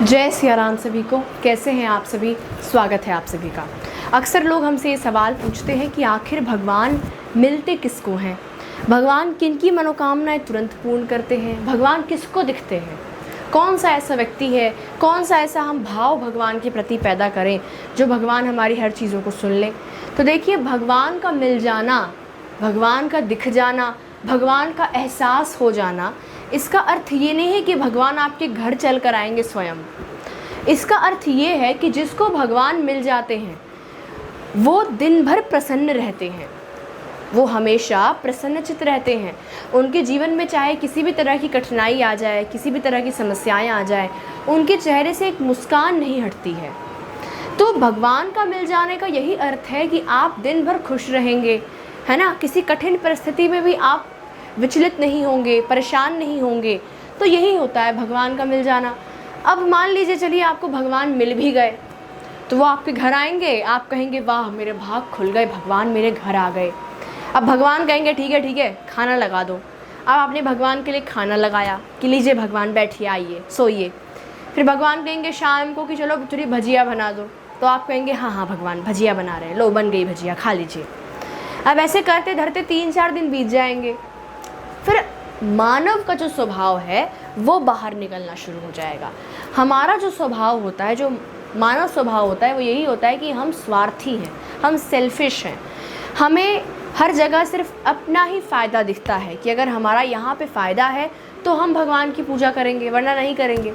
जय सिया राम सभी को। कैसे हैं आप सभी? स्वागत है आप सभी का। अक्सर लोग हमसे ये सवाल पूछते हैं कि आखिर भगवान मिलते किसको हैं, भगवान किनकी मनोकामनाएं तुरंत पूर्ण करते हैं, भगवान किसको दिखते हैं, कौन सा ऐसा व्यक्ति है, कौन सा ऐसा हम भाव भगवान के प्रति पैदा करें जो भगवान हमारी हर चीज़ों को सुन लें। तो देखिए, भगवान का मिल जाना, भगवान का दिख जाना, भगवान का एहसास हो जाना, इसका अर्थ ये नहीं है कि भगवान आपके घर चल कर आएंगे स्वयं। इसका अर्थ ये है कि जिसको भगवान मिल जाते हैं वो दिन भर प्रसन्न रहते हैं, वो हमेशा प्रसन्नचित्त रहते हैं। उनके जीवन में चाहे किसी भी तरह की कठिनाई आ जाए, किसी भी तरह की समस्याएं आ जाए, उनके चेहरे से एक मुस्कान नहीं हटती है। तो भगवान का मिल जाने का यही अर्थ है कि आप दिन भर खुश रहेंगे, है ना। किसी कठिन परिस्थिति में भी आप विचलित नहीं होंगे, परेशान नहीं होंगे। तो यही होता है भगवान का मिल जाना। अब मान लीजिए, चलिए आपको भगवान मिल भी गए तो वो आपके घर आएंगे, आप कहेंगे वाह मेरे भाग खुल गए, भगवान मेरे घर आ गए। अब भगवान कहेंगे ठीक है खाना लगा दो। अब आपने भगवान के लिए खाना लगाया कि लीजिए भगवान बैठिए, आइए सोइए। फिर भगवान कहेंगे शाम को कि चलो थोड़ी भजिया बना दो, तो आप कहेंगे हाँ भगवान भजिया बना रहे हैं, लो बन गई भजिया, खा लीजिए। अब ऐसे करते धरते 3-4 दिन बीत जाएंगे। फिर मानव का जो स्वभाव है वो बाहर निकलना शुरू हो जाएगा। हमारा जो स्वभाव होता है, जो मानव स्वभाव होता है, वो यही होता है कि हम स्वार्थी हैं, हम सेल्फिश हैं। हमें हर जगह सिर्फ अपना ही फ़ायदा दिखता है कि अगर हमारा यहाँ पे फ़ायदा है तो हम भगवान की पूजा करेंगे, वरना नहीं करेंगे।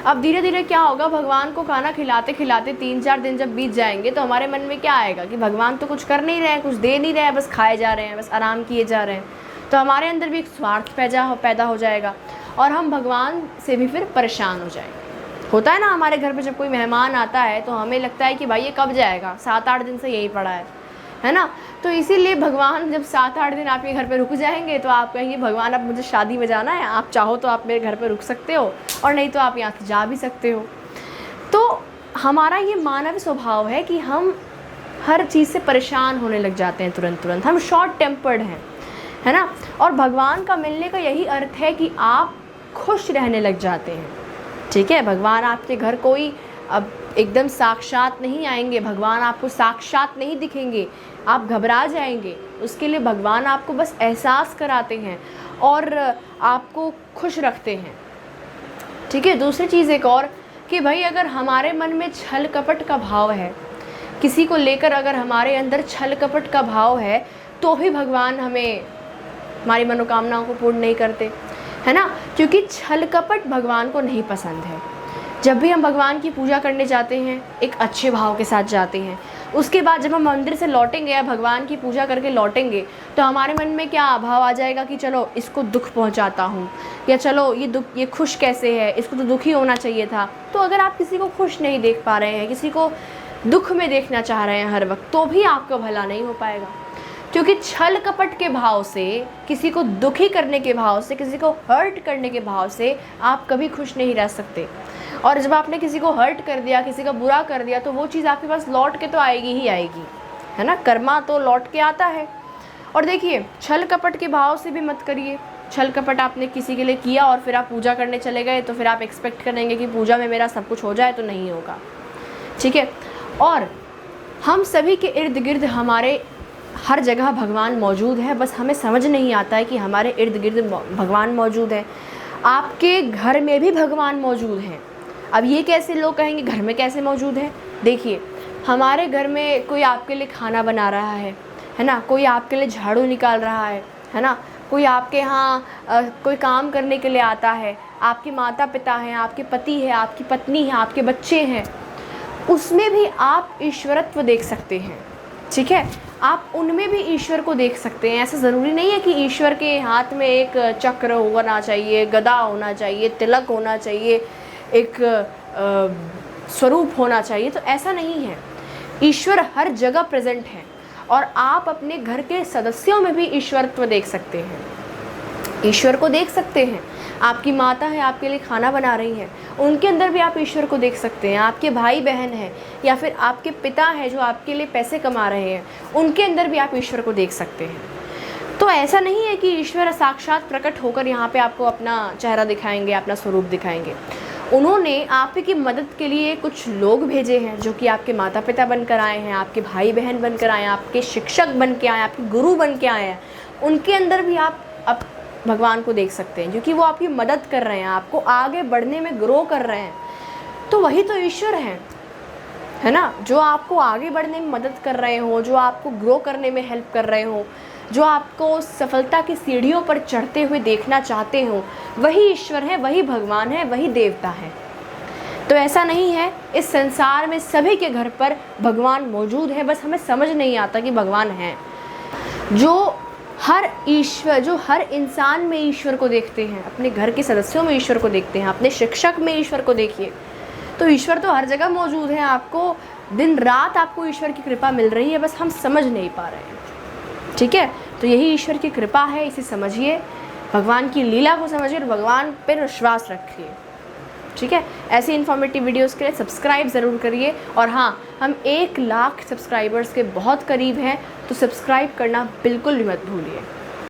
अब धीरे धीरे क्या होगा, भगवान को खाना खिलाते खिलाते 3-4 दिन जब बीत जाएंगे तो हमारे मन में क्या आएगा कि भगवान तो कुछ कर नहीं रहे हैं, कुछ दे नहीं रहे हैं, बस खाए जा रहे हैं, बस आराम किए जा रहे हैं। तो हमारे अंदर भी एक स्वार्थ पैदा हो जाएगा और हम भगवान से भी फिर परेशान हो जाएंगे। होता है ना, हमारे घर पे जब कोई मेहमान आता है तो हमें लगता है कि भाई ये कब जाएगा, 7-8 दिन से यही पड़ा है ना। तो इसीलिए भगवान जब 7-8 दिन आपके घर पे रुक जाएंगे तो आप कहेंगे भगवान अब मुझे शादी में जाना है, आप चाहो तो आप मेरे घर पे रुक सकते हो और नहीं तो आप यहाँ से जा भी सकते हो। तो हमारा ये मानव स्वभाव है कि हम हर चीज़ से परेशान होने लग जाते हैं तुरंत। हम शॉर्ट टेम्पर्ड हैं, है ना। और भगवान का मिलने का यही अर्थ है कि आप खुश रहने लग जाते हैं। ठीक है, भगवान आपके घर कोई अब एकदम साक्षात नहीं आएंगे, भगवान आपको साक्षात नहीं दिखेंगे, आप घबरा जाएंगे। उसके लिए भगवान आपको बस एहसास कराते हैं और आपको खुश रखते हैं। ठीक है। दूसरी चीज़ एक और कि भाई अगर हमारे मन में छल कपट का भाव है, किसी को लेकर अगर हमारे अंदर छल कपट का भाव है तो भी भगवान हमारी मनोकामनाओं को पूर्ण नहीं करते, है ना। क्योंकि छल कपट भगवान को नहीं पसंद है। जब भी हम भगवान की पूजा करने जाते हैं एक अच्छे भाव के साथ जाते हैं, उसके बाद जब हम मंदिर से लौटेंगे या भगवान की पूजा करके लौटेंगे तो हमारे मन में क्या भाव आ जाएगा कि चलो इसको दुख पहुंचाता हूँ, या चलो ये खुश कैसे है, इसको तो दुखी होना चाहिए था। तो अगर आप किसी को खुश नहीं देख पा रहे हैं, किसी को दुख में देखना चाह रहे हैं हर वक्त, तो भी आपका भला नहीं हो पाएगा। क्योंकि छल कपट के भाव से, किसी को दुखी करने के भाव से, किसी को हर्ट करने के भाव से आप कभी खुश नहीं रह सकते। और जब आपने किसी को हर्ट कर दिया, किसी का बुरा कर दिया, तो वो चीज़ आपके पास लौट के तो आएगी ही आएगी, है ना। कर्मा तो लौट के आता है। और देखिए, छल कपट के भाव से भी मत करिए। छल कपट आपने किसी के लिए किया और फिर आप पूजा करने चले गए तो फिर आप एक्सपेक्ट करेंगे कि पूजा में मेरा सब कुछ हो जाए, तो नहीं होगा। ठीक है। और हम सभी के इर्द गिर्द हमारे हर जगह भगवान मौजूद है, बस हमें समझ नहीं आता है कि हमारे इर्द गिर्द भगवान मौजूद है। आपके घर में भी भगवान मौजूद हैं। अब ये कैसे लोग कहेंगे घर में कैसे मौजूद है? देखिए, हमारे घर में कोई आपके लिए खाना बना रहा है ना, कोई आपके लिए झाड़ू निकाल रहा है ना, कोई आपके यहाँ कोई काम करने के लिए आता है, आपके माता पिता हैं, आपके पति है, आपकी पत्नी है, आपके बच्चे हैं, उसमें भी आप ईश्वरत्व देख सकते हैं। ठीक है, आप उनमें भी ईश्वर को देख सकते हैं। ऐसा ज़रूरी नहीं है कि ईश्वर के हाथ में एक चक्र होना चाहिए, गदा होना चाहिए, तिलक होना चाहिए, एक स्वरूप होना चाहिए। तो ऐसा नहीं है। ईश्वर हर जगह प्रेजेंट है और आप अपने घर के सदस्यों में भी ईश्वरत्व देख सकते हैं, ईश्वर को देख सकते हैं। आपकी माता है, आपके लिए खाना बना रही है, उनके अंदर भी आप ईश्वर को देख सकते हैं। आपके भाई बहन हैं या फिर आपके पिता हैं जो आपके लिए पैसे कमा रहे हैं, उनके अंदर भी आप ईश्वर को देख सकते हैं। तो ऐसा नहीं है कि ईश्वर साक्षात प्रकट होकर यहाँ पे आपको अपना चेहरा दिखाएंगे, अपना स्वरूप दिखाएंगे। उन्होंने आपकी मदद के लिए कुछ लोग भेजे हैं जो कि आपके माता पिता बनकर आए हैं, आपके भाई बहन बनकर आए हैं, आपके शिक्षक बन के आए हैं, आपके गुरु बन के आए हैं। उनके अंदर भी आप भगवान को देख सकते हैं, क्योंकि वो आपकी मदद कर रहे हैं, आपको आगे बढ़ने में ग्रो कर रहे हैं। तो वही तो ईश्वर है ना, जो आपको आगे बढ़ने में मदद कर रहे हो, जो आपको ग्रो करने में हेल्प कर रहे हो, जो आपको सफलता की सीढ़ियों पर चढ़ते हुए देखना चाहते हो, वही ईश्वर है, वही भगवान है, वही देवता है। तो ऐसा नहीं है, इस संसार में सभी के घर पर भगवान मौजूद है, बस हमें समझ नहीं आता कि भगवान है। जो हर इंसान में ईश्वर को देखते हैं, अपने घर के सदस्यों में ईश्वर को देखते हैं, अपने शिक्षक में ईश्वर को देखिए। तो ईश्वर तो हर जगह मौजूद है, आपको दिन रात आपको ईश्वर की कृपा मिल रही है, बस हम समझ नहीं पा रहे हैं। ठीक है, तो यही ईश्वर की कृपा है, इसे समझिए, भगवान की लीला को समझिए और भगवान पर विश्वास रखिए। ठीक है, ऐसी इन्फॉर्मेटिव वीडियोस के लिए सब्सक्राइब ज़रूर करिए। और हाँ, हम 1 लाख सब्सक्राइबर्स के बहुत करीब हैं, तो सब्सक्राइब करना बिल्कुल भी मत भूलिए।